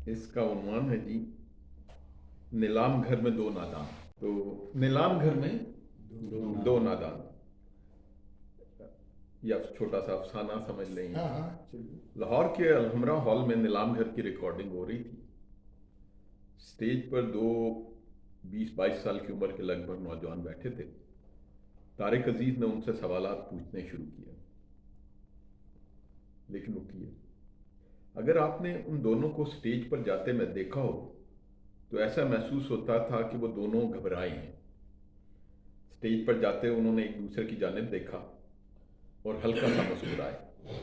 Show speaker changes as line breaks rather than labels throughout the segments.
اس کا عنوان ہے جی نیلام گھر میں دو نادان. تو نیلام گھر میں دو نادان یا چھوٹا سا افسانہ سمجھ لیں. لاہور کے الحمرا ہال میں نیلام گھر کی ریکارڈنگ ہو رہی تھی. اسٹیج پر دو 20-22 سال کی عمر کے لگ بھگ نوجوان بیٹھے تھے. طارق عزیز نے ان سے سوالات پوچھنے شروع کیا. لیکن رکیے، اگر آپ نے ان دونوں کو اسٹیج پر جاتے میں دیکھا ہو تو ایسا محسوس ہوتا تھا کہ وہ دونوں گھبرائے ہیں. اسٹیج پر جاتے انہوں نے ایک دوسرے کی جانب دیکھا اور ہلکا سا مسکرائے،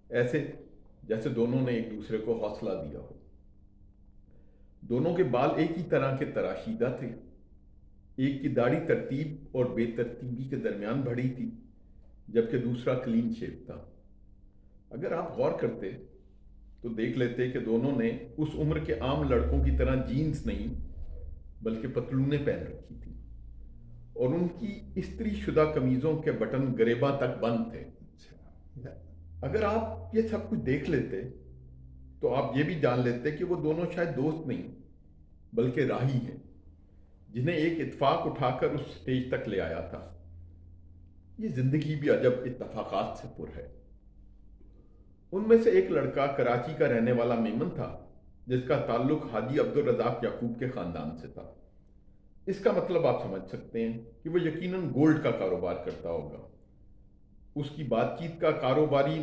ایسے جیسے دونوں نے ایک دوسرے کو حوصلہ دیا ہو. دونوں کے بال ایک ہی طرح کے تراشیدہ تھے. ایک کی داڑھی ترتیب اور بے ترتیبی کے درمیان بڑھی تھی، جبکہ دوسرا کلین شیو تھا. اگر آپ غور کرتے تو دیکھ لیتے کہ دونوں نے اس عمر کے عام لڑکوں کی طرح جینز نہیں بلکہ پتلونیں پہن رکھی تھی، اور ان کی استری شدہ قمیضوں کے بٹن گریباں تک بند تھے. اگر آپ یہ سب کچھ دیکھ لیتے تو آپ یہ بھی جان لیتے کہ وہ دونوں شاید دوست نہیں بلکہ راہی ہیں، جنہیں ایک اتفاق اٹھا کر اس سٹیج تک لے آیا تھا. یہ زندگی بھی عجب اتفاقات سے پر ہے. ان میں سے ایک لڑکا کراچی کا رہنے والا میمن تھا، جس کا تعلق حاجی عبدالرزاق یعقوب کے خاندان سے تھا. اس کا مطلب آپ سمجھ سکتے ہیں کہ وہ یقیناً گولڈ کا کاروبار کرتا ہوگا. اس کی بات چیت کاروباری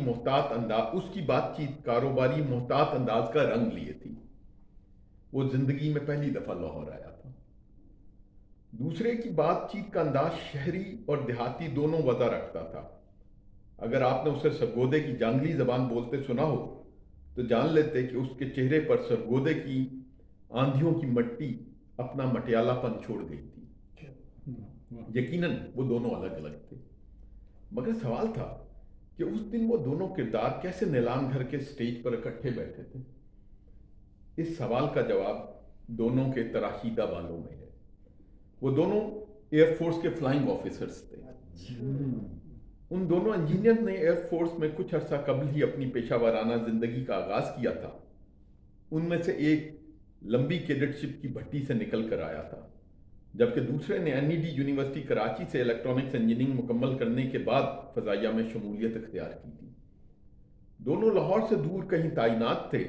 محتاط انداز کا رنگ لیے تھی. وہ زندگی میں پہلی دفعہ لاہور آیا تھا. دوسرے کی بات چیت کا انداز شہری اور دیہاتی دونوں وضع رکھتا تھا. اگر آپ نے اسے سرگودے کی جانگلی زبان بولتے سنا ہو تو جان لیتے کہ اس کے چہرے پر سرگودے کی آندھیوں کی مٹی اپنا مٹیالہ پن چھوڑ گئی تھی. یقیناً وہ دونوں الگ الگ تھے، مگر سوال تھا کہ اس دن وہ دونوں کردار کیسے نیلام گھر کے سٹیج پر اکٹھے بیٹھے تھے. اس سوال کا جواب دونوں کے تراشیدہ بالوں میں ہے. وہ دونوں ایئر فورس کے فلائنگ آفیسرز تھے. ان دونوں انجینئر نے ایئر فورس میں کچھ عرصہ قبل ہی اپنی پیشہ ورانہ زندگی کا آغاز کیا تھا. ان میں سے ایک لمبی کیڈٹشپ کی بھٹی سے نکل کر آیا تھا، جبکہ دوسرے نے N E D university Karachi سے الیکٹرانکس انجینئرنگ مکمل کرنے کے بعد فضائیہ میں شمولیت اختیار کی تھی. دونوں لاہور سے دور کہیں تعینات تھے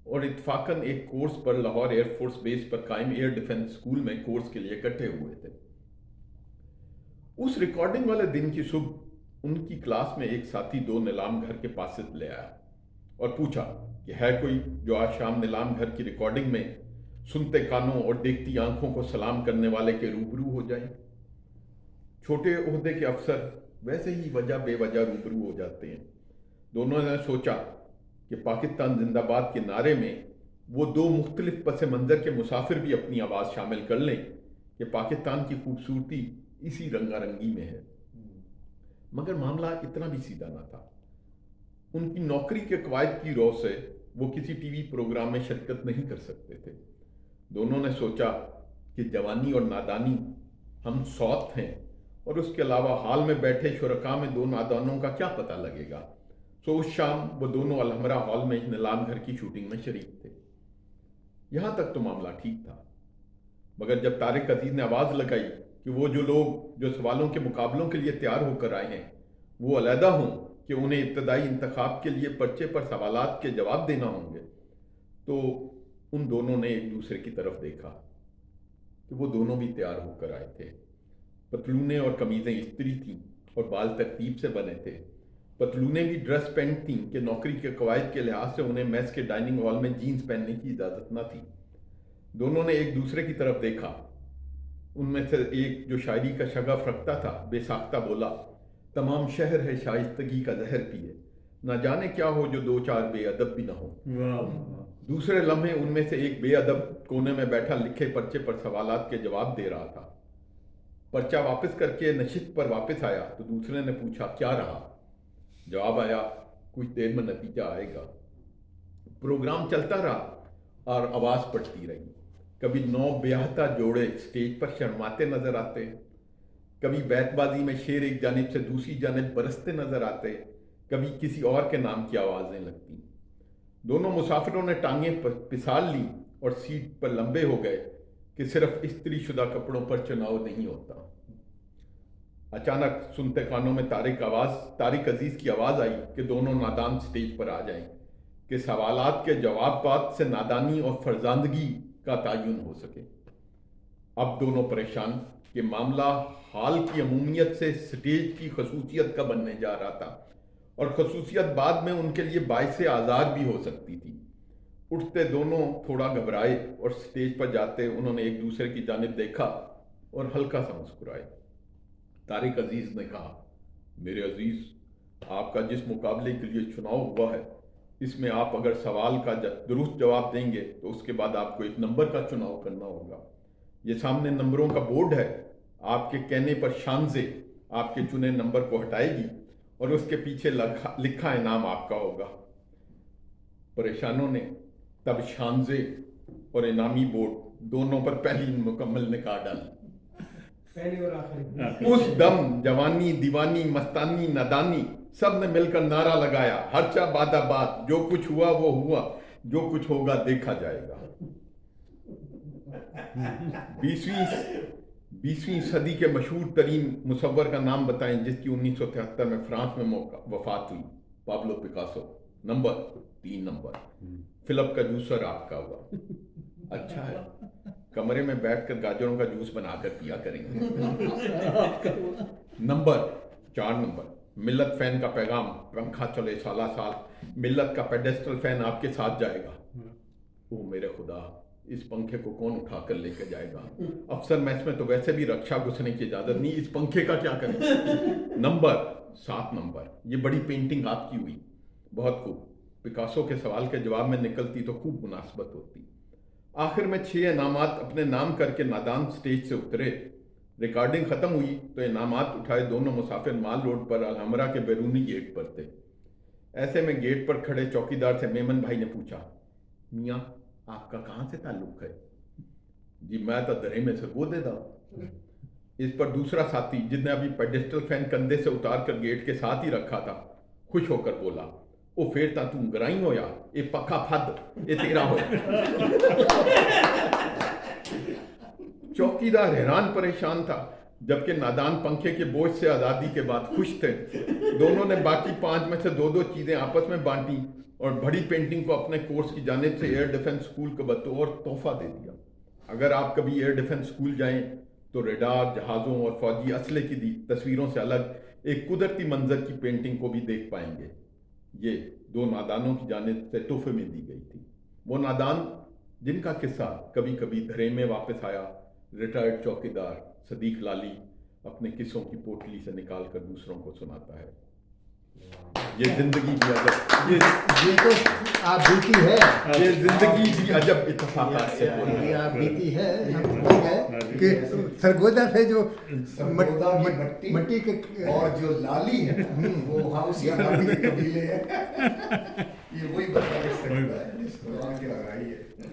اور اتفاقاً ایک کورس پر لاہور ایئر فورس بیس پر قائم ایئر ڈیفنس اسکول میں کورس کے لیے اکٹھے ہوئے تھے. اس ریکارڈنگ والے دن کی صبح ان کی کلاس میں ایک ساتھی دو نیلام گھر کے پاس سے لے آیا اور پوچھا کہ ہے کوئی جو آج شام نیلام گھر کی ریکارڈنگ میں سنتے کانوں اور دیکھتی آنکھوں کو سلام کرنے والے کے روبرو ہو جائے. چھوٹے عہدے کے افسر ویسے ہی وجہ بے وجہ روبرو ہو جاتے ہیں. دونوں نے سوچا کہ پاکستان زندہ باد کے نعرے میں وہ دو مختلف پس منظر کے مسافر بھی اپنی آواز شامل کر لیں کہ پاکستان کی خوبصورتی اسی رنگا رنگی میں ہے. مگر معاملہ اتنا بھی سیدھا نہ تھا. ان کی نوکری کے قواعد کی رو سے وہ کسی ٹی وی پروگرام میں شرکت نہیں کر سکتے تھے. دونوں نے سوچا کہ جوانی اور نادانی ہم سوت ہیں، اور اس کے علاوہ حال میں بیٹھے شرکاء میں دو نادانوں کا کیا پتہ لگے گا. سو اس شام وہ دونوں الحمرا ہال میں نیلام گھر کی شوٹنگ میں شریک تھے. یہاں تک تو معاملہ ٹھیک تھا، مگر جب طارق عزیز نے آواز لگائی کہ وہ جو لوگ جو سوالوں کے مقابلوں کے لیے تیار ہو کر آئے ہیں وہ علیحدہ ہوں کہ انہیں ابتدائی انتخاب کے لیے پرچے پر سوالات کے جواب دینا ہوں گے، تو ان دونوں نے ایک دوسرے کی طرف دیکھا کہ وہ دونوں بھی تیار ہو کر آئے تھے. پتلونیں اور قمیضیں استری تھیں اور بال ترتیب سے بنے تھے. پتلونیں بھی ڈریس پینٹ تھیں کہ نوکری کے قواعد کے لحاظ سے انہیں میس کے ڈائننگ ہال میں جینز پہننے کی اجازت نہ تھی. دونوں نے ایک دوسرے کی طرف دیکھا. ان میں سے ایک جو شاعری کا شغف رکھتا تھا بے ساختہ بولا، تمام شہر ہے شائستگی کا زہر پیے، نہ جانے کیا ہو جو دو چار بے ادب بھی نہ ہو. دوسرے لمحے ان میں سے ایک بے ادب کونے میں بیٹھا لکھے پرچے پر سوالات کے جواب دے رہا تھا. پرچہ واپس کر کے نشست پر واپس آیا تو دوسرے نے پوچھا کیا رہا. جواب آیا کچھ دیر میں نتیجہ آئے گا. پروگرام چلتا رہا اور آواز پڑتی رہی. کبھی 9 بیاہتا جوڑے سٹیج پر شرماتے نظر آتے، کبھی بیت بازی میں شعر ایک جانب سے دوسری جانب برستے نظر آتے، کبھی کسی اور کے نام کی آوازیں لگتی. دونوں مسافروں نے ٹانگیں پسال لی اور سیٹ پر لمبے ہو گئے کہ صرف استری شدہ کپڑوں پر چناؤ نہیں ہوتا۔ اچانک سنتے کانوں میں طارق عزیز کی آواز آئی کہ دونوں نادان سٹیج پر آ جائیں کہ سوالات کے جوابات سے نادانی اور فرزاندگی کا تعین ہو سکے۔ اب دونوں پریشان کہ معاملہ حال کی عمومیت سے سٹیج کی خصوصیت کا بننے جا رہا تھا، اور خصوصیت بعد میں ان کے لیے باعث آزار بھی ہو سکتی تھی۔ اٹھتے دونوں تھوڑا گھبرائے اور سٹیج پر جاتے انہوں نے ایک دوسرے کی جانب دیکھا اور ہلکا سا مسکرائے۔ طارق عزیز نے کہا، میرے عزیز، آپ کا جس مقابلے کے لیے چناؤ ہوا ہے، اس میں آپ اگر سوال کا درست جواب دیں گے تو اس کے بعد آپ کو ایک نمبر کا چناؤ کرنا ہوگا۔ یہ سامنے نمبروں کا بورڈ ہے، آپ کے کہنے پر شانزے آپ کے چنے نمبر کو ہٹائے گی اور اس کے پیچھے لکھا انعام آپ کا ہوگا۔ پریشانوں نے تب شانزے اور انعامی بورڈ دونوں پر پہلی مکمل نکاح ڈالی۔
پہلی اور آخری۔
اس دم جوانی، دیوانی، مستانی، نادانی سب نے مل کر نعرہ لگایا، ہرچا بادہ باد، جو کچھ ہوا وہ ہوا، جو کچھ ہوگا دیکھا جائے گا۔ 20ویں صدی کے مشہور ترین مصور کا نام بتائیں جس کی 1973 میں فرانس میں وفات ہوئی۔ Pablo Picasso. نمبر 3 فلپ کا جوسر آپ کا ہوا۔ اچھا ہے، کمرے میں بیٹھ کر گاجروں کا جوس بنا کر پیا کریں گے۔ نمبر 4 ملت فین کا پیغام، پنکھا چلے سالہ سال، ملت کا پیڈسٹل فین آپ کے ساتھ جائے گا۔ او میرے خدا، اس پنکھے کو کون اٹھا کر لے کے جائے گا؟ افسر میس میں تو ویسے بھی رکشا گھسنے کی اجازت نہیں، اس پنکھے کا کیا کریں؟ نمبر 7 یہ بڑی پینٹنگ آپ کی ہوئی۔ بہت خوب، پکاسو کے سوال کے جواب میں نکلتی تو خوب مناسبت ہوتی۔ آخر میں 6 انعامات اپنے نام کر کے نادان سٹیج سے اترے۔ ریکارڈنگ ختم ہوئی تو انعامات اٹھائے دونوں مسافر مال روڈ پر الحمرا کے بیرونی گیٹ پر تھے۔ ایسے میں گیٹ پر کھڑے چوکیدار سے میمن بھائی نے پوچھا، میاں آپ کا کہاں سے تعلق ہے؟ جی میں تو درے میں سے گو دے دا۔ اس پر دوسرا ساتھی جس نے ابھی پیڈسٹل فین کندھے سے اتار کر گیٹ کے ساتھ ہی رکھا تھا، خوش ہو کر بولا، او پھر تا تم گرائی ہو یا اے پکا پھد اے تیرا ہو۔ چوکیدار حیران پریشان تھا، جبکہ نادان پنکھے کے بوجھ سے آزادی کے بعد خوش تھے۔ دونوں نے باقی 5 میں سے 2 چیزیں آپس میں بانٹی اور بڑی پینٹنگ کو اپنے کورس کی جانب سے ایئر ڈیفنس اسکول کو بطور تحفہ دے دیا۔ اگر آپ کبھی ایئر ڈیفنس اسکول جائیں تو ریڈار، جہازوں اور فوجی اسلحے کی تصویروں سے الگ ایک قدرتی منظر کی پینٹنگ کو بھی دیکھ پائیں گے۔ یہ 2 نادانوں کی جانب سے تحفے میں دی گئی تھی۔ وہ نادان جن کا قصہ کبھی کبھی دھرے میں واپس آیا، ریٹائرڈ چوکیدار صدیق لالی اپنے قصوں کی پوٹلی سے نکال کر دوسروں کو سناتا ہے۔ یہ زندگی بھی عجب،
یہ تو آپ بیتی ہے،
یہ زندگی بھی عجب اتفاقات سے ہو رہی
یہ
ہے۔
آپ بیتی ہے، کہ سرگودا سے جو
سرگودا کی
مٹی کے
اور جو لالی ہے وہ ہاؤسی لالی کے قبیلے ہیں۔ یہ وہی بندہ کر سکتا ہے جس کو آن کے لگائی ہے۔